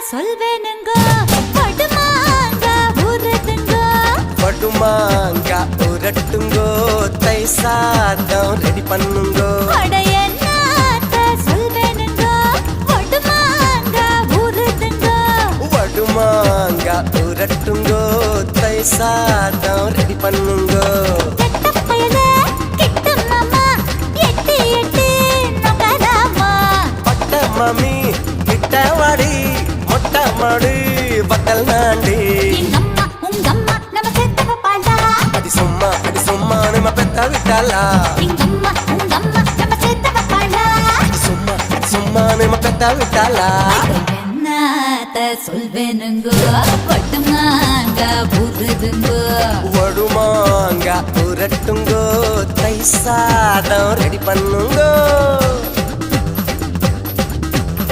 சொல்வேனுங்க படுமாங்க ஊருதுங்க படுமாங்க ஊரட்டுங்கோ தை சாதம் ரெடி பண்ணுங்கோ அடையன்னாத்த சொல்வேனுங்க படுமாங்க ஊருதுங்க படுமாங்க ஊரட்டுங்கோ தை சாதம் ரெடி பண்ணுங்கோ கெட்டப்பயலே கிட்ட மாமா எட்டி எட்டி நொங்கலாமா பட்ட மாமி கிட்ட வாடி மொட்டை மாடு பத்தல் நாண்டி எங்கம்மா உங்கம்மா நம்ம சேர்த்து பாடா அடி சும்மா நம்ம பெத்த விட்டாளா எங்கம்மா உங்கம்மா நம்ம சேர்த்து பாடா சும்மா நம்ம பெத்த விட்டாளா என்னத்த சொல்வேனுங்க பட்டுமாங்க ஊருதுங்க வடுமாங்க ஊரட்டுங்கோ தை சாதம் ரெடி பண்ணுங்கோ